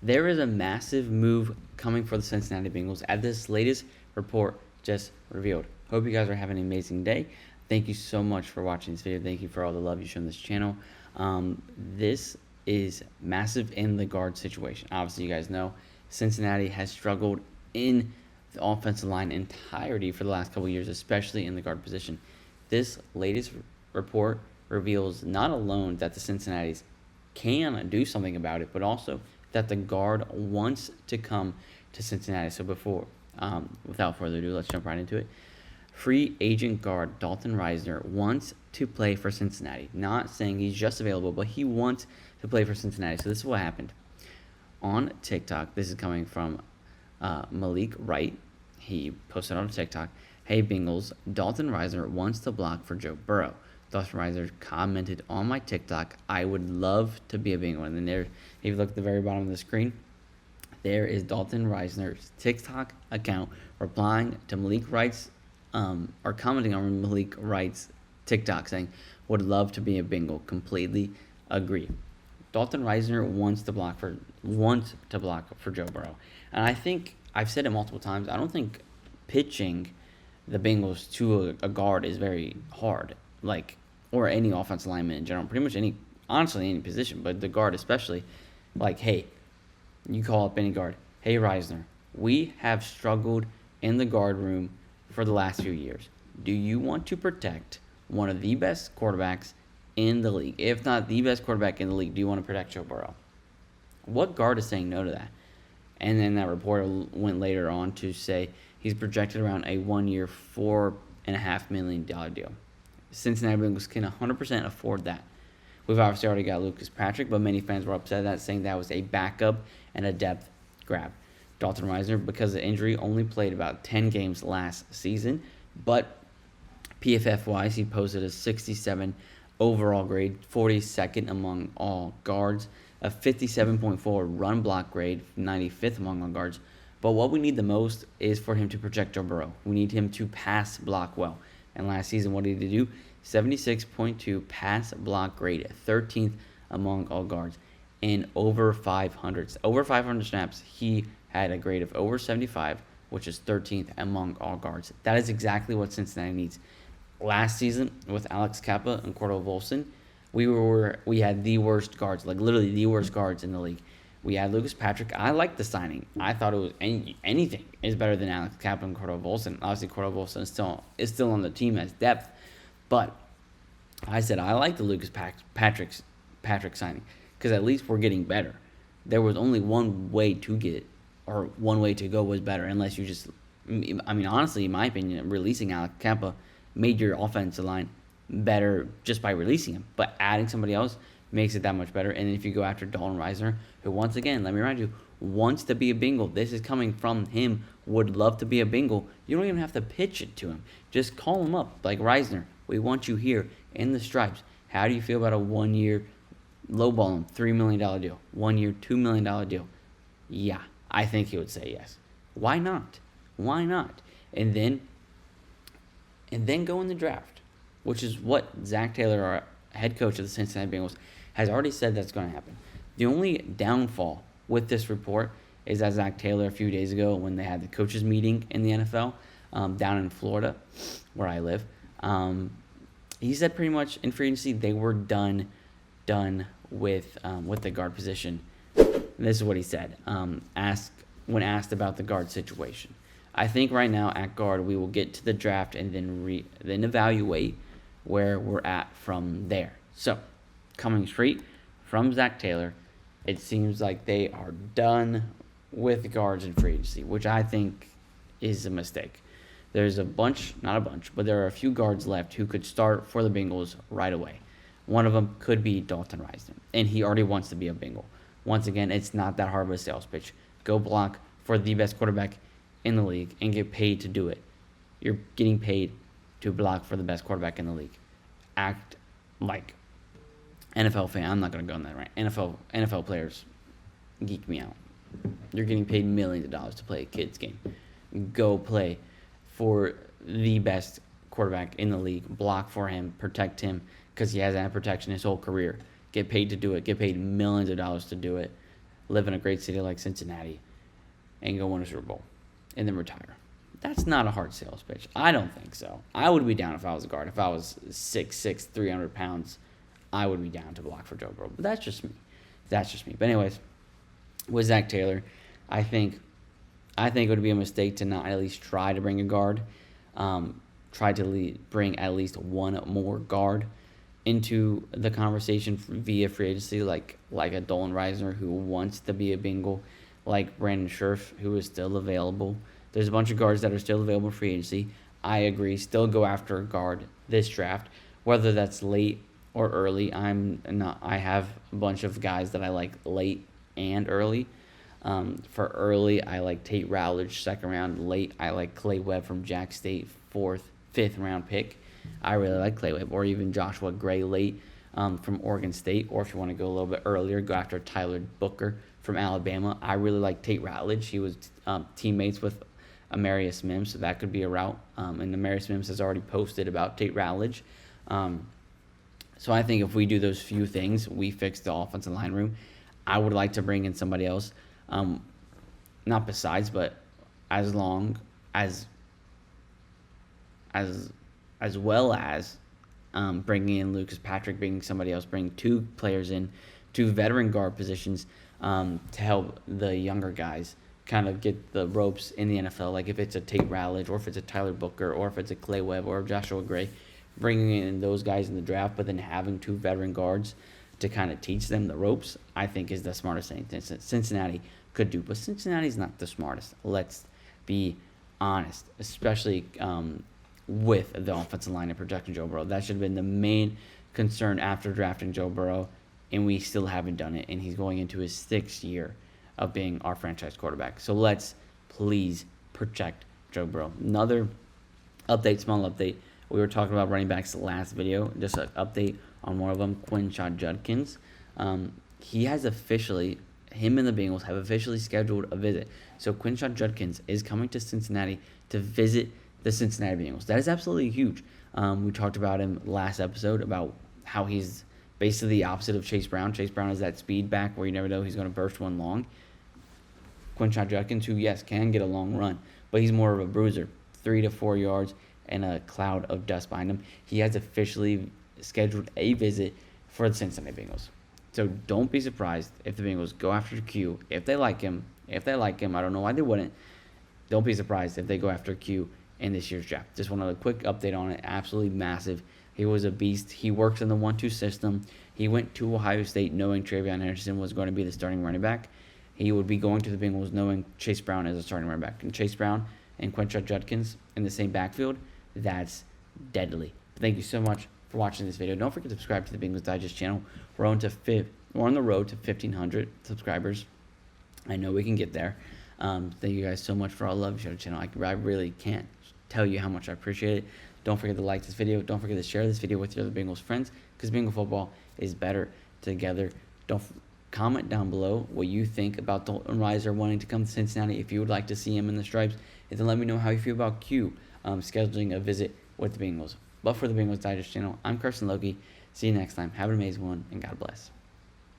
There is a massive move coming for the Cincinnati Bengals as this latest report just revealed. Hope you guys are having an amazing day. Thank you so much for watching this video. Thank you for all the love you show on this channel. This is massive in the guard situation. Obviously, you guys know Cincinnati has struggled in the offensive line entirety for the last couple of years, especially in the guard position. This latest report reveals not alone that the Cincinnatis can do something about it, but also that the guard wants to come to Cincinnati. So without further ado, let's jump right into it. Free agent guard Dalton Risner wants to play for Cincinnati. Not saying he's just available, but he wants to play for Cincinnati. So this is what happened. On TikTok, this is coming from Malik Wright. He posted on TikTok, "Hey Bengals, Dalton Risner wants to block for Joe Burrow." Dalton Risner commented on my TikTok, "I would love to be a Bengal." And then there, if you look at the very bottom of the screen, there is Dalton Risner's TikTok account replying to Malik Wright's, or commenting on Malik Wright's TikTok saying, "Would love to be a Bengal. Completely agree." Dalton Risner wants to block for Joe Burrow. And I think I've said it multiple times. I don't think pitching the Bengals to a guard is very hard. Or any offensive lineman in general, pretty much honestly any position, but the guard especially. Hey, you call up any guard. "Hey, Risner, we have struggled in the guard room for the last few years. Do you want to protect one of the best quarterbacks in the league? If not the best quarterback in the league, do you want to protect Joe Burrow?" What guard is saying no to that? And then that reporter went later on to say he's projected around a 1-year, $4.5 million deal. Cincinnati Bengals can 100% afford that. We've obviously already got Lucas Patrick, but many fans were upset at that, saying that was a backup and a depth grab. Dalton Risner, because of injury, only played about 10 games last season, but PFF-wise, he posted a 67 overall grade, 42nd among all guards, a 57.4 run block grade, 95th among all guards. But what we need the most is for him to protect Joe Burrow. We need him to pass block well. And last season, what did he do? 76.2 pass block grade, 13th among all guards, and over 500 snaps. He had a grade of over 75, which is 13th among all guards. That is exactly what Cincinnati needs. Last season, with Alex Kappa and Cordell Volson, we had the worst guards, literally the worst guards in the league. We had Lucas Patrick. I liked the signing. I thought it was anything is better than Alex Kappa and Cordell Volson. Obviously, Cordell Volson is still on the team as depth, but I said I like the Lucas Patrick signing because at least we're getting better. There was only one way to go was better, unless you just, honestly, in my opinion, releasing Alex Kappa made your offensive line better just by releasing him, but adding somebody else makes it that much better. And if you go after Dalton Risner, who once again, let me remind you, wants to be a Bengal. This is coming from him, would love to be a Bengal. You don't even have to pitch it to him. Just call him up, like, "Risner, we want you here in the stripes. How do you feel about a 1-year lowball him, $3 million deal, 1-year, $2 million deal?" Yeah, I think he would say yes. Why not? Why not? And then go in the draft, which is what Zac Taylor, our head coach of the Cincinnati Bengals, has already said that's going to happen. The only downfall with this report is that Zac Taylor, a few days ago, when they had the coaches meeting in the NFL down in Florida, where I live, he said pretty much in free agency they were done with the guard position. And this is what he said when asked about the guard situation. "I think right now at guard we will get to the draft and then evaluate where we're at from there." So, coming straight from Zac Taylor, it seems like they are done with guards in free agency, which I think is a mistake. There's not a bunch, but there are a few guards left who could start for the Bengals right away. One of them could be Dalton Risner, and he already wants to be a Bengal. Once again, it's not that hard of a sales pitch. Go block for the best quarterback in the league and get paid to do it. You're getting paid to block for the best quarterback in the league. Act like NFL fan. I'm not going to go on that right. NFL players geek me out. You're getting paid millions of dollars to play a kid's game. Go play for the best quarterback in the league. Block for him. Protect him because he hasn't had protection his whole career. Get paid to do it. Get paid millions of dollars to do it. live in a great city like Cincinnati and go win a Super Bowl and then retire. That's not a hard sales pitch. I don't think so. I would be down if I was a guard. If I was 6'6", 300 pounds, I would be down to block for Joe Burrow. But that's just me. But anyways, with Zac Taylor, I think it would be a mistake to not at least try to bring a guard. Try to bring at least one more guard into the conversation via free agency, like a Dalton Risner who wants to be a Bengal, like Brandon Scherf, who is still available. There's a bunch of guards that are still available in free agency. I agree. Still go after a guard this draft, whether that's late or early. I have a bunch of guys that I like late and early. For early, I like Tate Rowledge, second round. Late, I like Clay Webb from Jack State, fifth round pick. I really like Clay Webb, or even Joshua Gray late from Oregon State. Or if you want to go a little bit earlier, go after Tyler Booker from Alabama. I really like Tate Rowledge. He was teammates with Amarius Mims, so that could be a route. And Amarius Mims has already posted about Tate Rowledge. So I think if we do those few things, we fix the offensive line room. I would like to bring in somebody else, not besides, but as long as well as bringing in Lucas Patrick, bringing somebody else, bringing two players in, two veteran guard positions to help the younger guys kind of get the ropes in the NFL. Like if it's a Tate Rowledge, or if it's a Tyler Booker, or if it's a Clay Webb, or Joshua Gray, bringing in those guys in the draft, but then having two veteran guards to kind of teach them the ropes, I think is the smartest thing Cincinnati could do. But Cincinnati's not the smartest. Let's be honest, especially with the offensive line and protecting Joe Burrow. That should have been the main concern after drafting Joe Burrow, and we still haven't done it, and he's going into his 6th year of being our franchise quarterback. So let's please protect Joe Burrow. Another update, small update. We were talking about running backs last video. Just an update on one of them, Quinshon Judkins. Him and the Bengals have officially scheduled a visit. So Quinshon Judkins is coming to Cincinnati to visit the Cincinnati Bengals. That is absolutely huge. We talked about him last episode, about how he's basically the opposite of Chase Brown. Chase Brown is that speed back where you never know he's going to burst one long. Quinshon Judkins, who, yes, can get a long run, but he's more of a bruiser, 3 to 4 yards and a cloud of dust behind him. He has officially scheduled a visit for the Cincinnati Bengals. So don't be surprised if the Bengals go after Q, if they like him. I don't know why they wouldn't. Don't be surprised if they go after Q in this year's draft. Just wanted a quick update on it. Absolutely massive. He was a beast. He works in the 1-2 system. He went to Ohio State knowing Trey Hendrickson was going to be the starting running back. He would be going to the Bengals knowing Chase Brown is a starting running back. And Chase Brown and Quinshon Judkins in the same backfield, that's deadly. Thank you so much for watching this video. Don't forget to subscribe to the Bengals Digest channel. We're on the road to 1,500 subscribers. I know we can get there. Thank you guys so much for all the love you show the channel. I really can't tell you how much I appreciate it. Don't forget to like this video. Don't forget to share this video with your other Bengals friends, because Bengal football is better together. Comment down below what you think about Dalton Risner wanting to come to Cincinnati, if you would like to see him in the stripes, and then let me know how you feel about Q scheduling a visit with the Bengals. But for the Bengals Digest channel, I'm Carson Lokey. See you next time. Have an amazing one, and God bless.